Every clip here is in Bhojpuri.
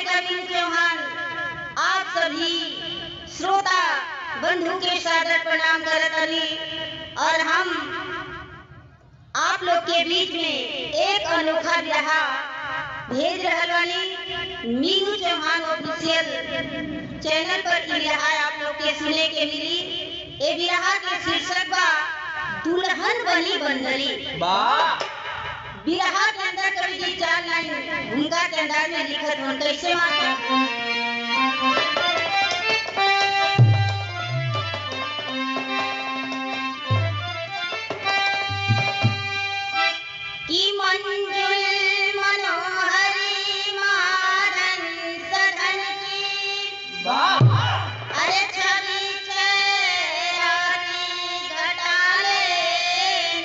मैं कविन चौहान आप सभी श्रोता बंधु के सादर प्रणाम करत हनी और हम आप लोग के बीच में एक अनोखा बिरहा भेज रहल बानी। मीनू चौहान ऑफिशियल चैनल पर ई बिरहा आप लोग के सुने के मिली। ए बिरहा के शीर्षक बा दुल्हन बनी बंदरी। वाह! बिरहा के अंदर कवि जी 4 लाइन भूमिका के अंदाज में लिखत हन कैसे कि मंजुल मनोहरी मारन सधन की अरे छवि चेहरानी घटाले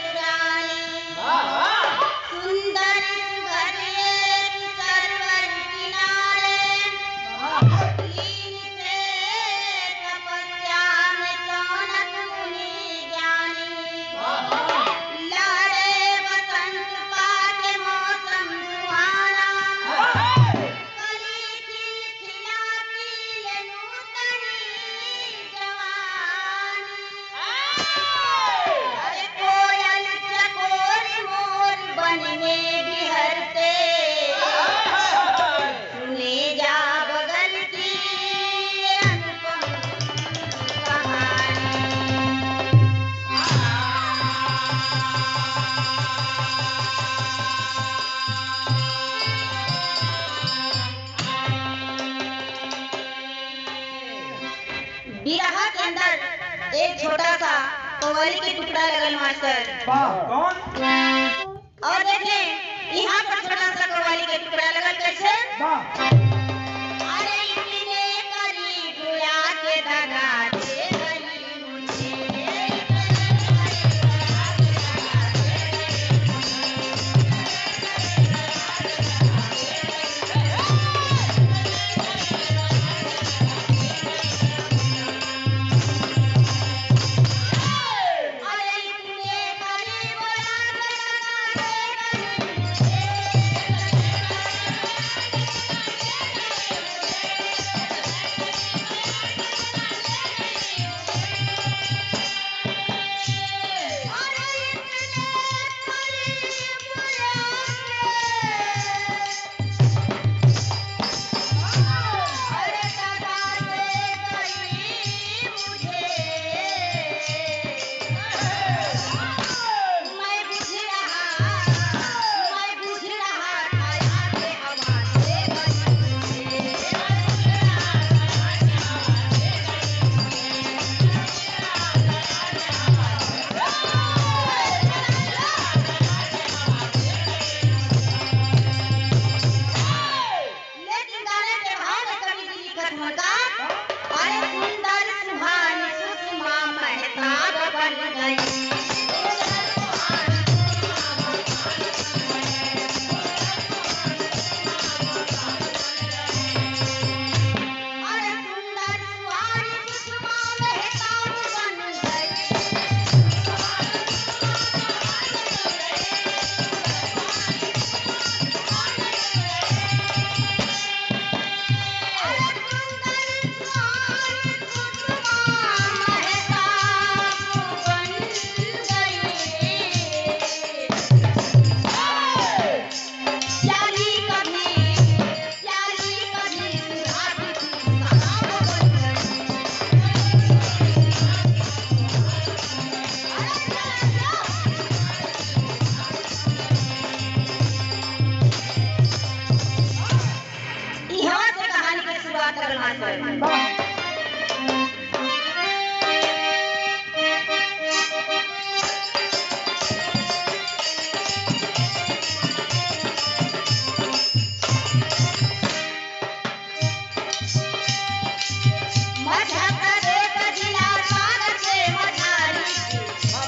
नुरानी सुंदर सुघरिए सरवर किनारे लीन से तपस्या में सोनत मुनि ज्ञानी लहरे बसंत पाके मौसम सुहाना कली खिलखिलाती ले नूतनी जवानी अरे कोयल चकोर मोर बन में बिहरते सुने जा बगल की अनुपम कहानी। बिरहा के अंदर एक छोटा सा कव्वाली के टुकड़ा लगल मास्टर। कौन? और देखें यहाँ पर छोटा सा कव्वाली के टुकड़ा लगल कैसे अरे इतने करीब आके दगा दे गई मुझे अरे इतने करीब आके दगा लेकिन गाने के भाव में कवि जी लिखत होता अरे सुंदर सुहानी सुषमा महताब बन गई अरे सुंदर सुहानी सुषमा महताब बन गई अरे सुंदर सुहानी सुषमा महताब बन गई प्यारी कभी सुहानी सुहाग बन गई यहाँ से कहानी की शुरुआत करल मास्टर। मध्य प्रदेश जिला सागर से मझारी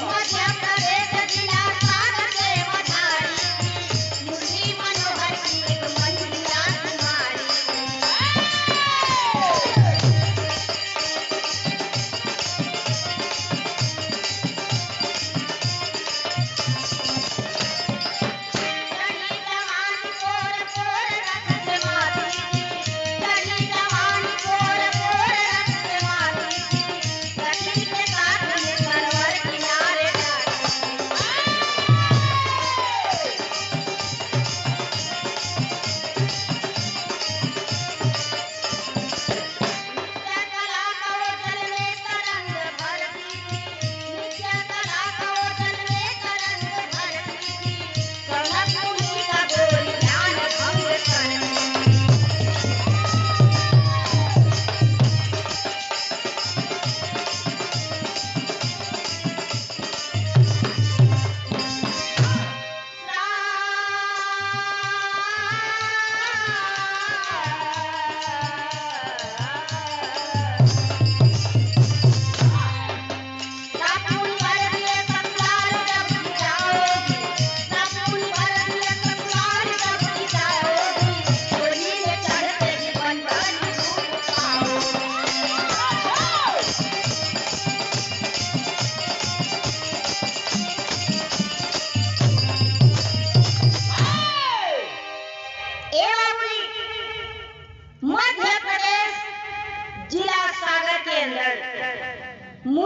मध्य प्रदेश जिला सागर से मझारी मुरली मनोहर की एक मंजिला तुम्हारी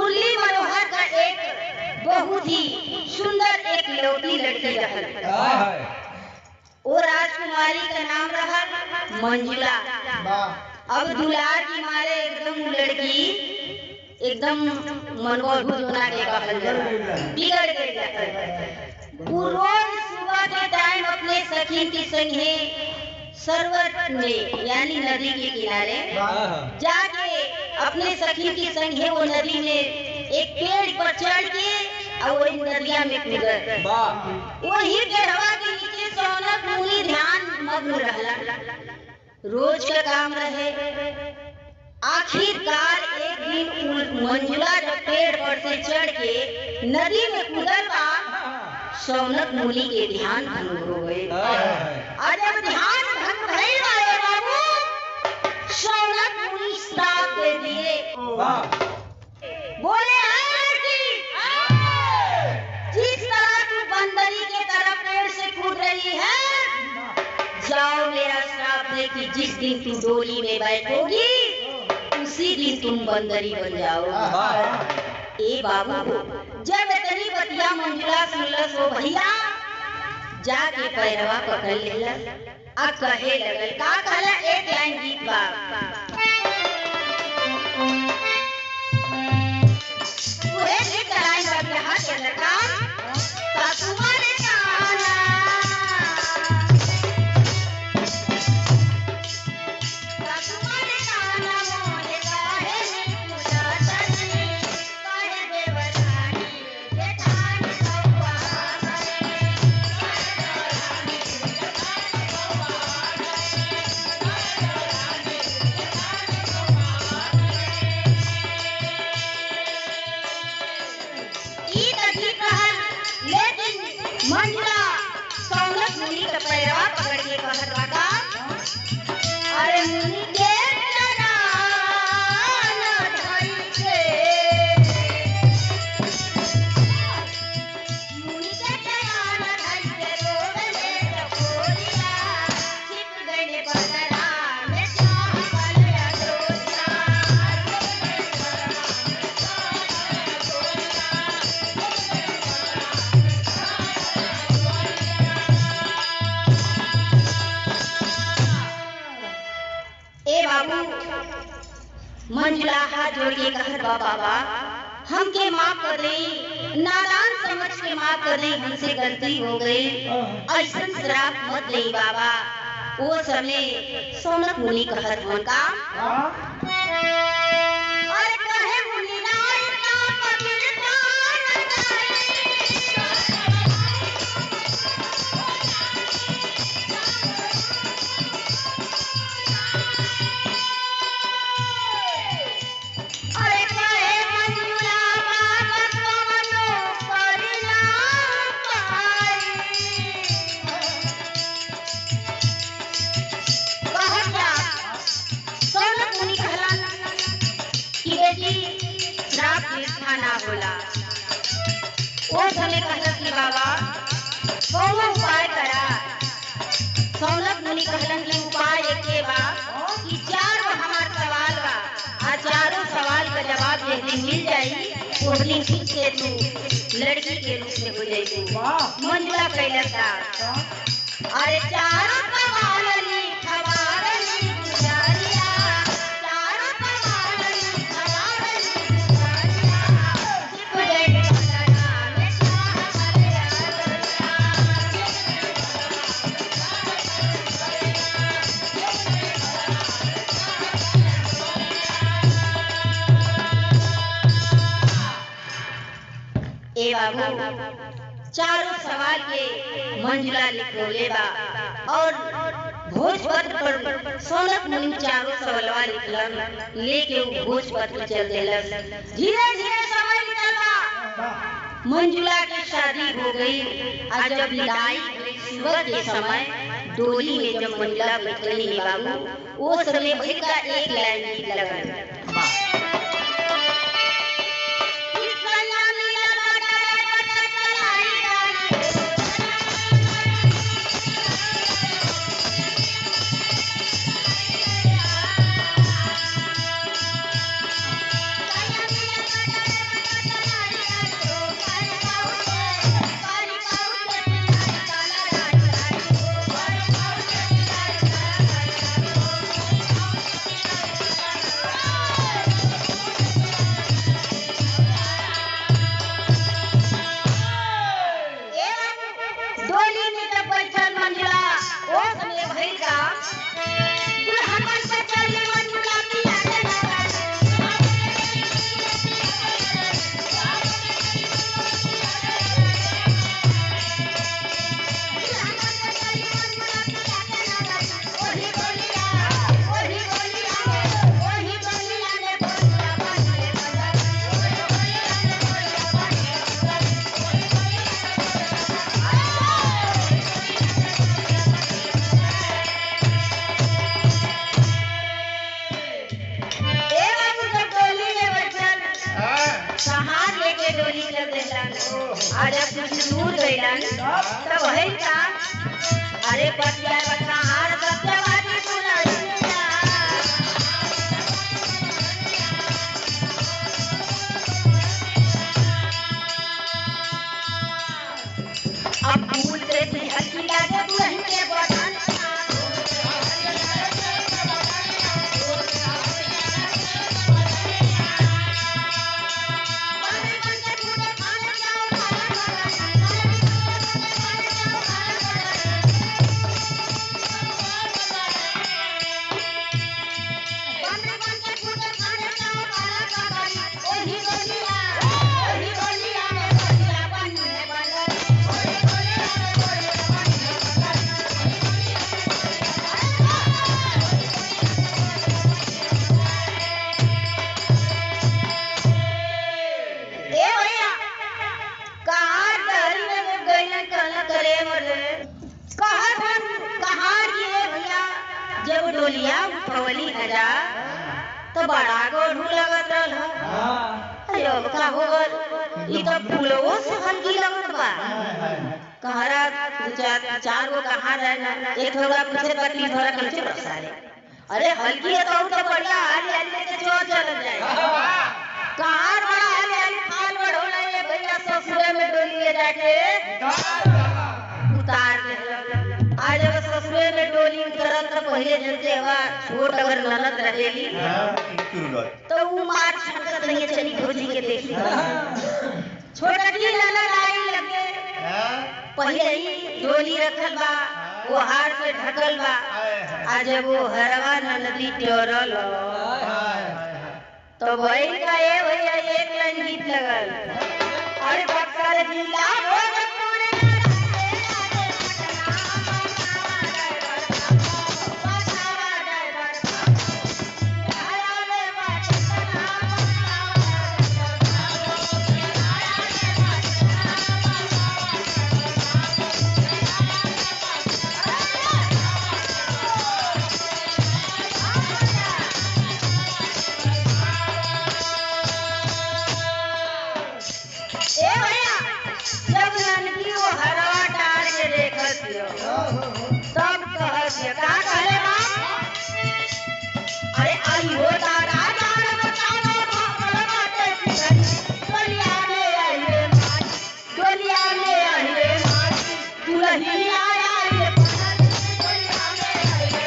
मुरली मनोहर का एक बहुत ही सुंदर एक लौटी लड़की रहल। वो राजकुमारी का नाम रहल मंजुला। अब दुलार की मारे एकदम लड़की एकदम मनवा भुजना के कहल बिगड़ गई। वो रोज सुबह के टाइम अपने सखी के संगे सरोवर में यानी नदी के किनारे जाके अपने सखी के संगे वो नदी में एक पेड़ पर चढ़ के और वही नदिया में कूद। वही पेड़वा के नीचे सौनक मुनि ध्यान मग्न रहला। रोज का काम रहे। आखिरकार एक दिन मंजुला जब पेड़ पर से चढ़ के नदी में कूदल बा, सौनक मुनि के ध्यान भंग हो गए। और जब ध्यान भंग भइल बा बाबू, सौनक मुनि श्राप दे दिए। बोले जिस तरह तू बंदरी के तरह पेड़ से कूद रही है, जाओ मेरा श्राप है कि जिस दिन तू डोली में बैठोगी उसी दिन तुम बंदरी बन जाओ। ए बाबू जब इतनी बतिया मंजुला सुनलस हो भैया जाके पैरवा पकड़ लेला। अब कहे लगल का कहला एक लाइन गीत बा। पूरे गीत का लाइन बा बिहार के लड़का सासू माँ ने कहा मंजुला सौनक मुनि का पैरवा पकड़ के कहत बाटा, अरे मुनि के चरण धरि के मुनि के चरण धरि के रोवे टकोरिया छिप गए बदरा में चावल अधोरिया। ए बाबू मंजुला हाथ जोड़ के कहत बा बाबा हमके माफ कर दे, नादान समझ के माफ कर दे, हमसे गलती हो गई, ऐसा श्राप मत दे बाबा। वो समय सौनक मुनि कहत हन का अरे कहे मुनि नाय का पवित्र ना बोला। वो समय कहलक कि बाबा कौनो उपाय करा। सौनक मुनि कहलन कि उपाय एके बा कि चारों हमार सवाल बा, आ चारों सवाल का जवाब जिस दिन मिल जाई वो दिन फिर से तू लड़की के रूप में हो जाई। मंजुला कैलक का अरे चारों सवाल चारों सवाल के मंजुला लिखोले बा और भोजपत्र पर सौनक मुनि चारों सवालवा लिखलन, लेके वो भोजपत्र चल देलस। धीरे धीरे समय निकल बा। मंजुला की शादी हो गई। आज जब विदाई सुबह के समय डोली में जब मंजुला बैठली बाबू, वो समय भई का एक लाइन गीत लगल। आज कुछ दूर गइलन तब है का अरे पतिया बच्चा हार सत्यवादी सुनाइया अब भूल से भी हल्की लागे दुल्हन के बटन डोलिया पवली हजा तो बड़ा गोढ़ू लगत रहल अयो का होगल ई तो फूलवो से हल्की लगत बा कहरा चार गो कहां रहे एक थोड़ा पीछे बत्ती थोड़ा कलचे बरसारे अरे हल्की है तो बढ़िया आली आली के चोर चल जाए कहां बड़ा आली आली फाल बढ़ोला ये भैया ससुरे में डोली ले जाके उतार दे आज अगर ससुरे में डोली उतरत तो पहले जनते हवा छोट अगर ननद रहेली तो वो मार छटकत नहीं चली खोजी के देखी छोटकी ननद आई लगे पहले ही डोली रखल बा वो हार से ढकल बा आज वो हरवा ननदी टोरल तो भाई का ये भैया एक लाइन गीत लगल अरे बक्सर जिला तब कहत का कहले बा अरे आई हो तारा जान बताओ भागल बाटे डोलिया में आई रे माई डोलिया में आई रे माई दुल्हनी आया रे डोलिया में आई रे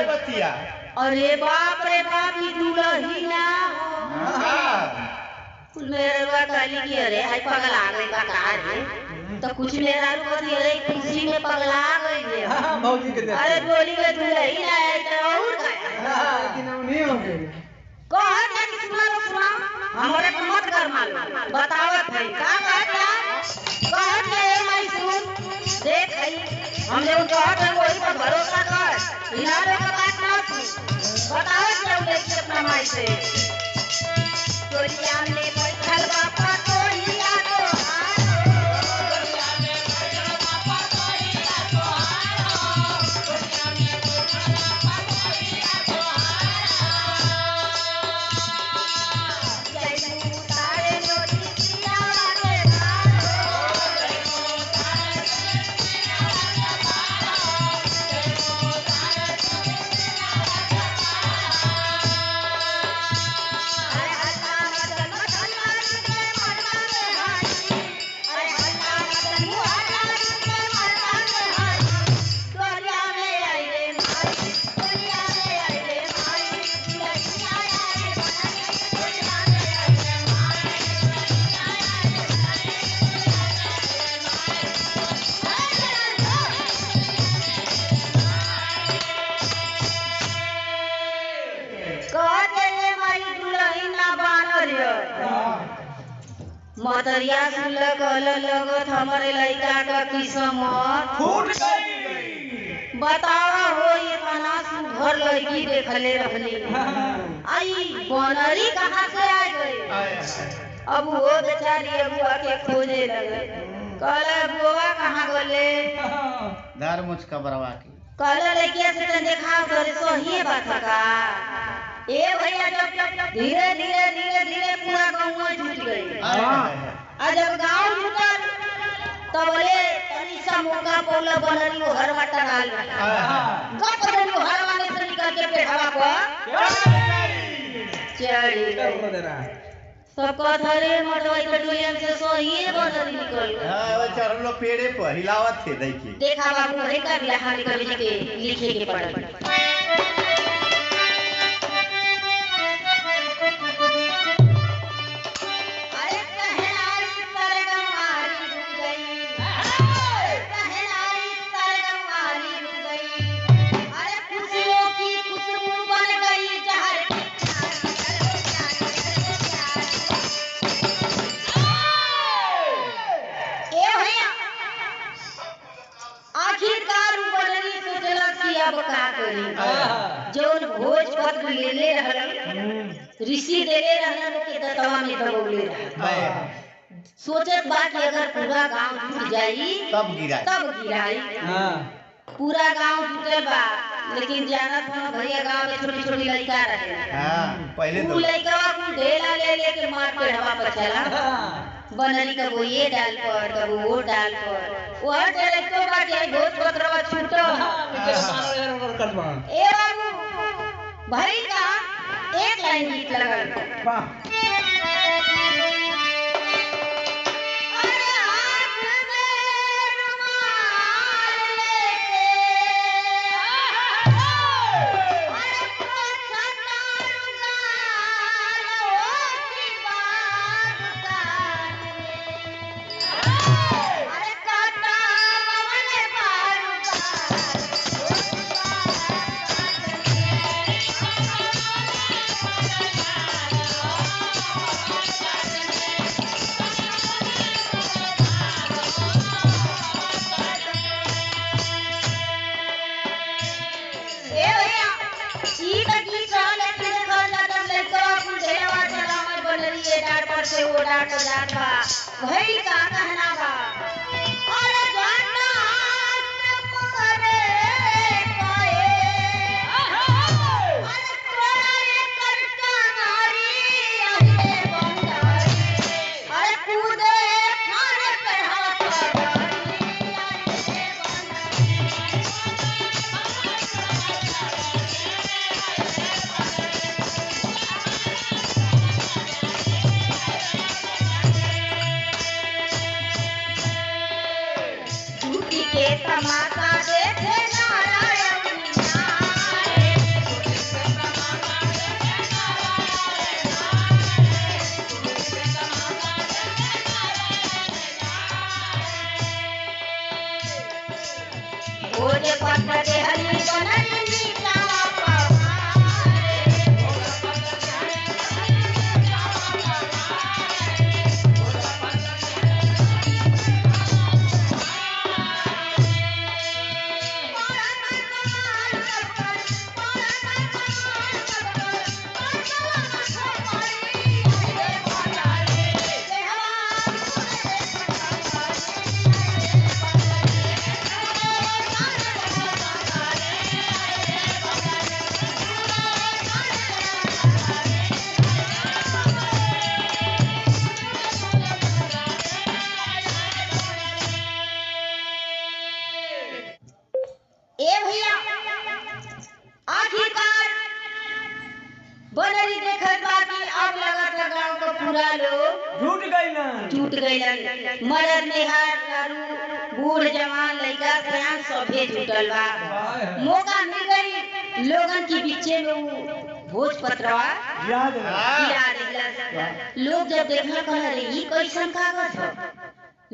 अरे बाप रे बाप ई दुल्हनी ना मेरे बा काली की अरे हाय पगला गई बा का रे तो कुछ मेरा रुपति अरे खुशी में पगला गई रे हां भौजी के अरे डोली में दुल्हनी ना है तो और का लेकिन नहीं होंगे कहत है कि सुना हमरे को मत कर मालूम बतावत है का कहत है मैं सुन देख भाई हमने उनका हट वही पर भरोसा कर इनारे का बात ना बताओ जब देखिए अपना माई से डोलिया में बैठल बापा डोलिया तो डोलिया में बैठल बापा डोलिया तो डोलिया में बैठल बापा डोलिया तो जय मुतारे नोटी पिया रे मतरिया सुनल कहल लगत हमारे लड़का का किस्मत फूट गई। बतावा हो ये तना सुघर लड़की देखले रहली आई बनरी कहाँ से आ गई अब वो बेचारी अबुआ के खोजे लगे कहला बुआ कहाँ गले दार मुझका बरवा की कहला लड़किया से तन देखाओ तोरे सही बात का ए भैया जब धीरे धीरे धीरे धीरे पूरा गांव जुट गई आ जब गांव जुटल तब बोले तनी सा मौका पौला बनरी वो हरवा टंगाल गप बनरी वो हरवा में से निकल के पेड़वा पर चढ़ी गई सब कथरे मरवाई के डुलियन से सही बनरी निकल गई हां वो चढ़ लो पेड़े पर हिलावत थे देखिए देखा बाबू है का बियाह में कवि के लिखे के पढ़ल जौन भोज पत्र ले ले रहल ऋषि देले रहल के दतवा में दबौले रहल सोचत बा कि अगर पूरा गांव जुट जाई तब गिराई हां पूरा गांव जुटल बा लेकिन जानत हो भैया गांव में छोटी छोटी लड़का रहे हां पहले तो लड़का को ढेला ले ले के मार पे हवा पर चला बनरी का वो ये डाल पर कब वो डाल पर वो हर जगह तो बाकी भोज पत्रवा छूटो ए बाबू भाई का एक लाइन गीत लगल वाह अरे हाथ में रुमाल लेके अरे पोछा तारूंगा लो की बात अरे काटा मने से वो डाट जात बा भई का कहना बा अरे जाना मरे पाए अरे तोरा ये करता नारी अहे बंदारी अरे कूदे थारे पे हाथ डाली अहे के तमाशा देखे नारायण भोज पत्र के हरि बनरी नीचा ए भैया आखिरकार बनरी देखत बाकी अब लगत है गांव का पूरा लोग टूट गइलन मर्द नेहार दारू बूढ़ जवान लड़का सयान सभे जुटल बा मौका मिल गई लोगन के बीचे में वो भोज पत्रवा याद गिरा दिला लोग जब देखला कहला रे ई कैसन कागज है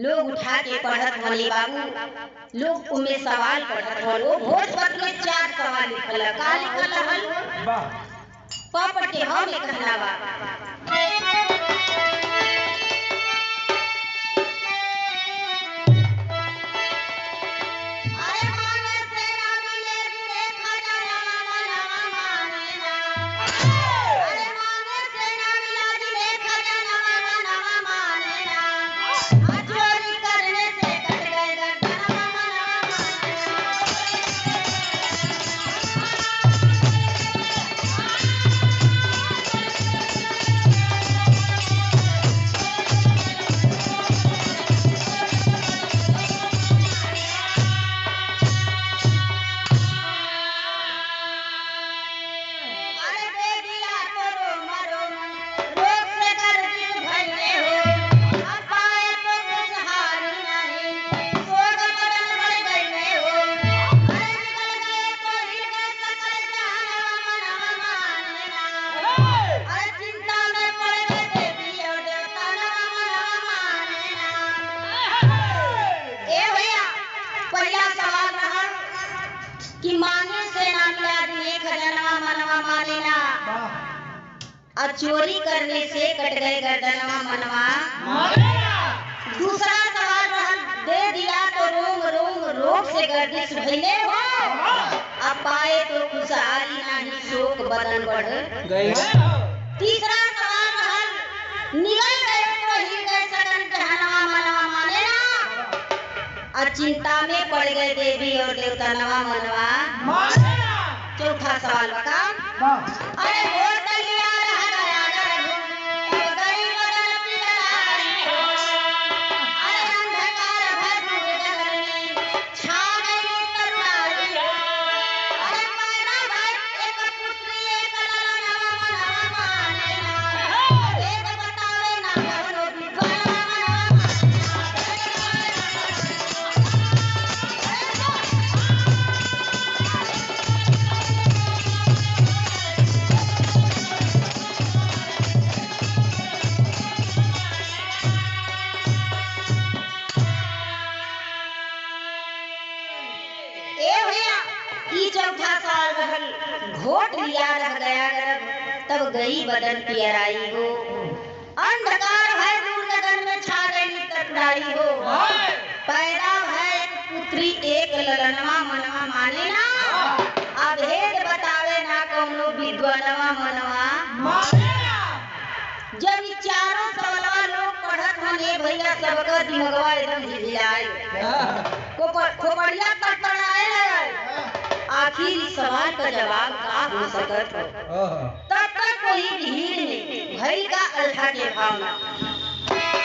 लोग उठा के पढ़त हनी बाबू लोग उमे सवाल पढ़त हलो भोज पत्र में 4 सवाल लिखल का लिखल हल वाह पापड़ के हम कहना बा अरे माने से ना मिले रे खजाना मनवा माने ना अरे माने से ना मिला रे खजाना मनवा कि मांगे से ना मिला दिए खजनवा मनवा माने ना और चोरी करने से कट गए गर्दनवा मनवा दूसरा सवाल रहल दे दिया तो रोम रोम रोग से गर्दिश भइले हो अब पाए तो खुशहाली नहीं शोक बदन बढ़ गई तीसरा सवाल रहल निगल गए तो हिल गए सदन जहनवा मनवा माने ना और चिंता में पड़ गए देवी और देवता नवा मनवा चौथा सवाल बता अरे वोट लिया रहा गया घर घूम तो गई बदन पिघलाई अरे अंधकार भर डूब जगन में छा गई तरुणाई अरे पैदा भर एक पुत्री एक ललन नवा मनवा माने ना वेद बतावे ना कवनो विद्वान नवा मनवा चौथा साल रहल घोट लिया रह गया गर्भ तब गई बदन पियराई हो अंधकार है दूर गगन में छा गई तटराई हो पैदा है एक पुत्री एक ललनवा मनवा माने ना अभेद बतावे ना कौनो विद्वानवा मनवा जब ये चारों सवालवा लोग पढ़त हने भैया सबका दिमगवा एकदम हिलाए खोपड़िया तड़तड़ाए लगे आखिर इस सवाल का जवाब का हो सकत तब तक कोई भीड़ में भई का अल्लाह के भावना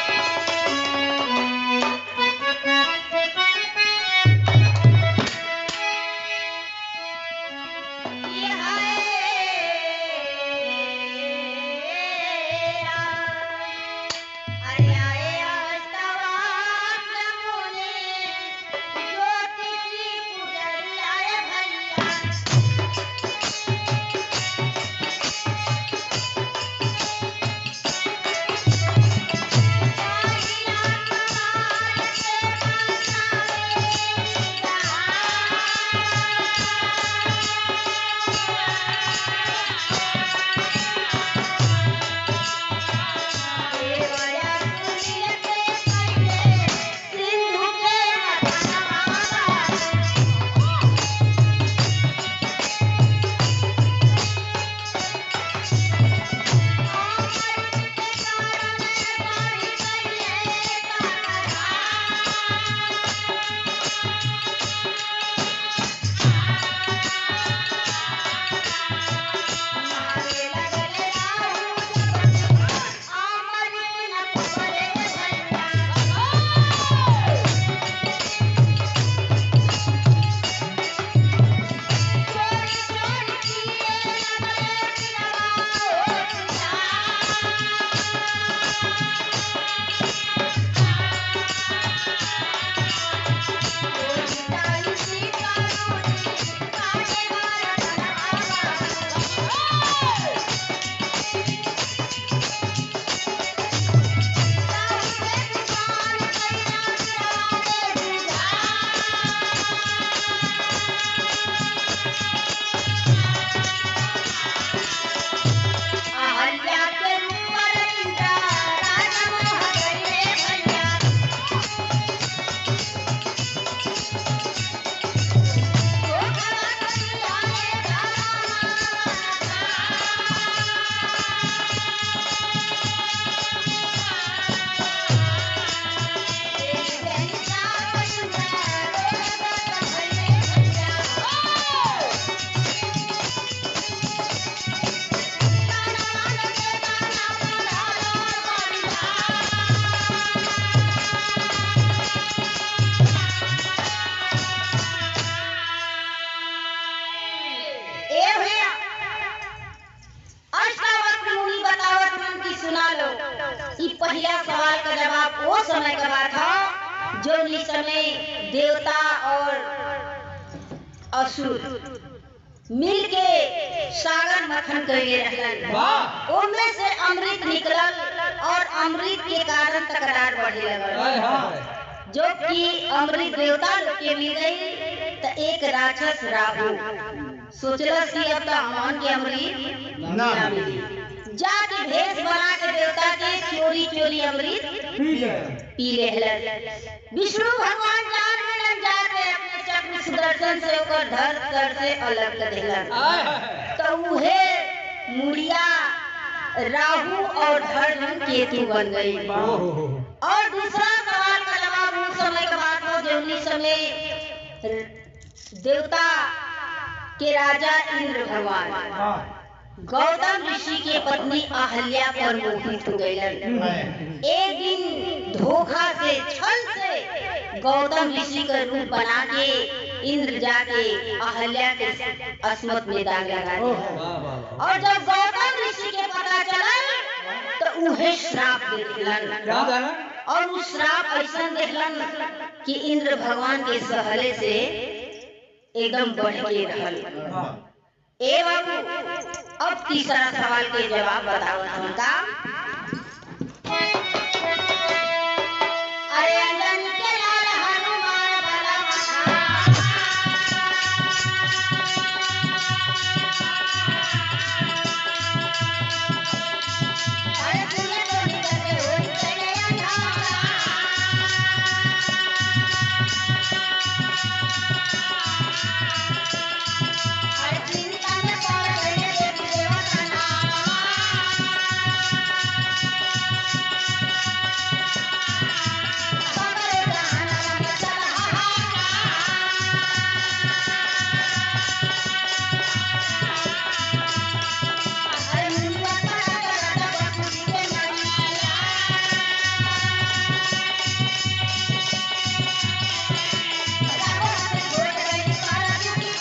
पहला सवाल का जवाब वो समय का बात था जो इस समय देवता और असुर मिलके सागर मथन करके रहलन। उनमें से अमृत निकलल और अमृत के कारण तकरार बढ़े लगल, जो कि अमृत देवता लोग के मिल गई तो एक राक्षस राहु सोचलस कि अब तो हनुमान के अमृत ना मिली। जाके भेष बना के देवता के चोरी चोरी अमृत पी लेहलन। विष्णु भगवान जान में न जाके अपने चक्र सुदर्शन से ओकर धड़ से अलग कर देलन। तो उहे मुड़िया राहु और धड़ केतु बन गई। और दूसरा सवाल का जवाब उस समय का बात हो जौनी समय देवता के राजा इंद्र भगवान गौतम ऋषि के पत्नी अहल्या पर मोहित हो गईलन। एक दिन धोखा से छल से गौतम ऋषि का रूप बना के इंद्र जाके अहल्या के अस्मत में दाग लगा दिया। और जब गौतम ऋषि के पता चलल तो उहे श्राप दे दिलन। और उस श्राप ऐसा देखलन कि इंद्र भगवान के सहले से एकदम बढ़ के रहल। ए बाबू अब तीसरा सवाल के जवाब बताओ हमका। अरे अंजन के लाल हनुमान बला अरे सूर्य को निकल के होई चले अंधारा। अरे चिंता न कर गए देवी देवता नाम। सगरे जहान मचल हाहाकार। अरे मुनिया करा करा बकुली के नैया। रावण से घोट गई सारा दुनिया।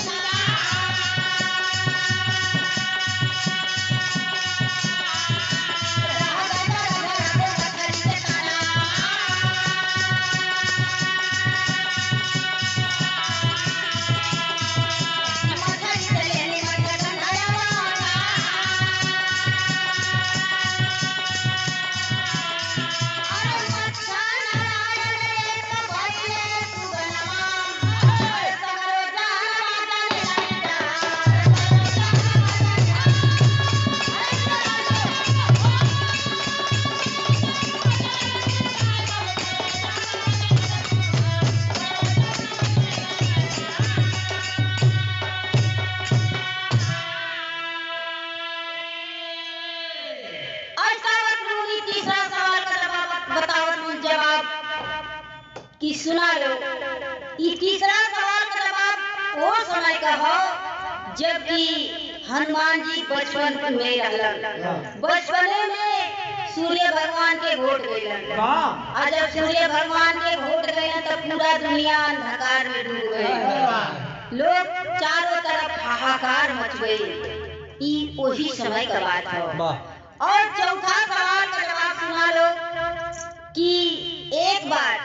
तीसरा सवाल का जवाब बताओ तुम जवाब कि सुना लो। ये तीसरा सवाल का जवाब वो समय का हो जबकि हनुमान जी बचपन में रहलन। बचपने में सूर्य भगवान के घोट गईलन। और जब सूर्य भगवान के घोट गईलन तो पूरा दुनिया अंधकार में डूब गई। लोग चारों तरफ हाहाकार मच गई। ई वही समय का बात है। और चौथा सवाल का जवाब सुना लो कि एक बार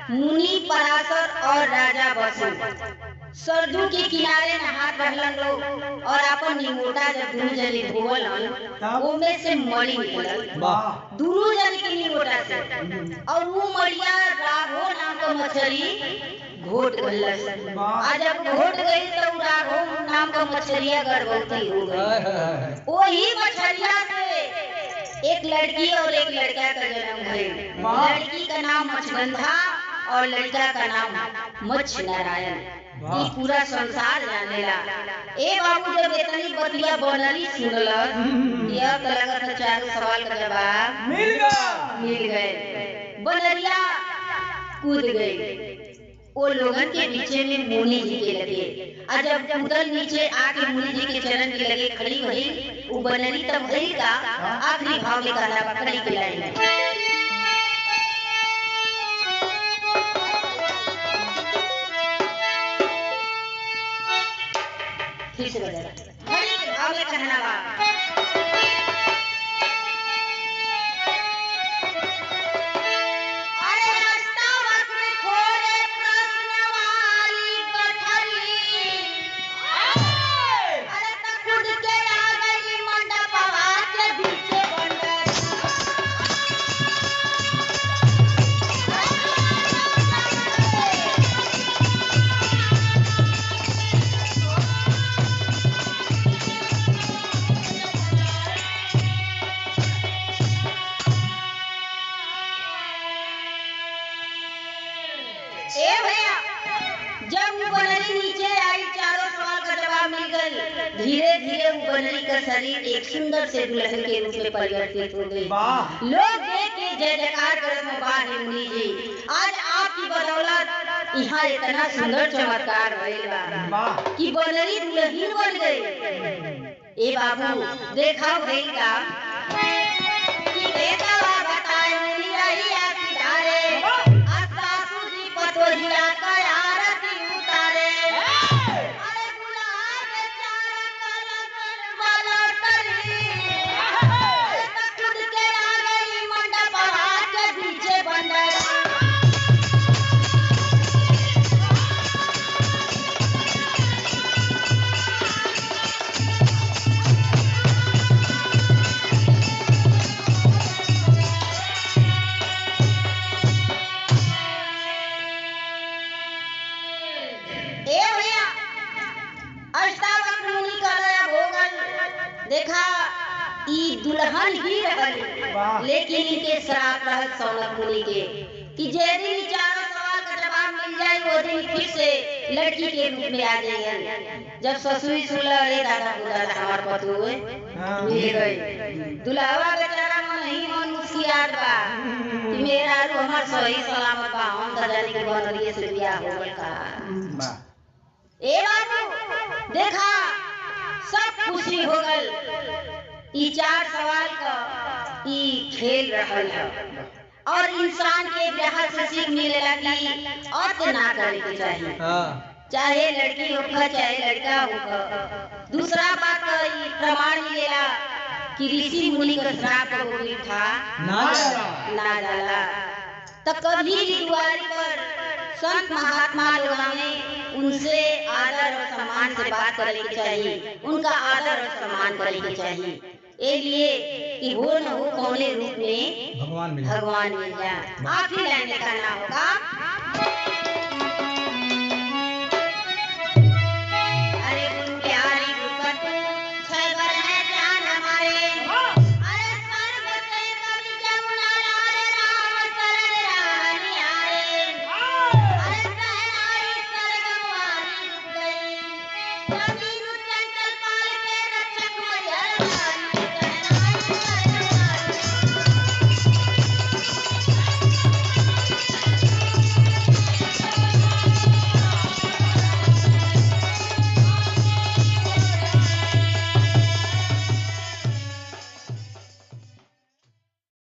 मुनि पराशर और राजा वसु सरजू के किनारे नहात रहलन लोग। और अपन निमोटा जब दोनों जने धोवलन वो में से मणि निकलल दोनों जने के निमोटा से। और वो मड़िया राघो नाम का मछली घोट गई। आज जब घोट गई तो राघो नाम का मछलिया गर्भवती हो गई। वही मछलिया से एक लड़की और एक लड़का का जन्म हुआ। लड़की का नाम मछगंधा और लड़का का नाम मच्छ नारायण। ये पूरा संसार जानेला। ए बाबू जब इतनी बतिया बनली सुनल यह तो लगत है चारों सवाल का जवाब मिल गए। बनरिया कूद गई। वो लोगन के पीछे में मुनि जी के लगे। और जब कूदल नीचे आके मुनि जी के चरण के लगे खड़ी हुई। वो बनरी तब भई का आखिरी भाव में कहना पकड़ी के लाइन में। फिर से बजा खड़ी के भाव में कहना बा। धीरे धीरे वो बनरी का शरीर एक सुंदर से दुल्हन के रूप में परिवर्तित हो गई। वाह। लोग देख के जय जयकार करत में वाह रे मुनि जी, आज आपकी बदौलत यहाँ इतना सुंदर चमत्कार भइल बा कि बनरी दुल्हन बन गई। ए बाबू देखा भइल का कि बेटवा बताए मुनि रहिया किनारे, सासू जी पतोहिया का आरती उतारे। अरे दुल्हा बेचारा कलर वाला टरी, खुद के आ गई मंडप के पीछे बंदर। देखा ई दुल्हन ही रहल, लेकिन इनके श्राप रहल सौनक मुनि के कि जे दिन चारों सवाल का जवाब मिल जाए वो दिन फिर से लड़की के रूप में आ जाएंगे। जब ससुरी सुनला रे दादा बुदादा हमार पतू मिल गई, दुल्हवा बेचारा मन ही मन मुस्कियात बा कि मेरा रू हमार सही सलामत बा, हम त जानी के बनरिए से बियाह हो गइल का। ए बाबू देखा सब खुशी हो गल। ई चार सवाल का ई खेल रहल है और इंसान के ब्याह से सीख मिलेला कि और ना करे के चाहिए, चाहे लड़की हो चाहे लड़का हो। दूसरा बात ई प्रमाण मिलेला कि ऋषि मुनि का श्राप हो गई था ना जाला। तो कभी भी द्वारी पर संत महात्मा लोगों ने उनसे आदर और सम्मान से बात करने की चाहिए, उनका आदर और सम्मान करने की चाहिए। ये लिए कि हो न हो कौने रूप में भगवान मिल जाए। आखिरी लाइन लिखाना होगा।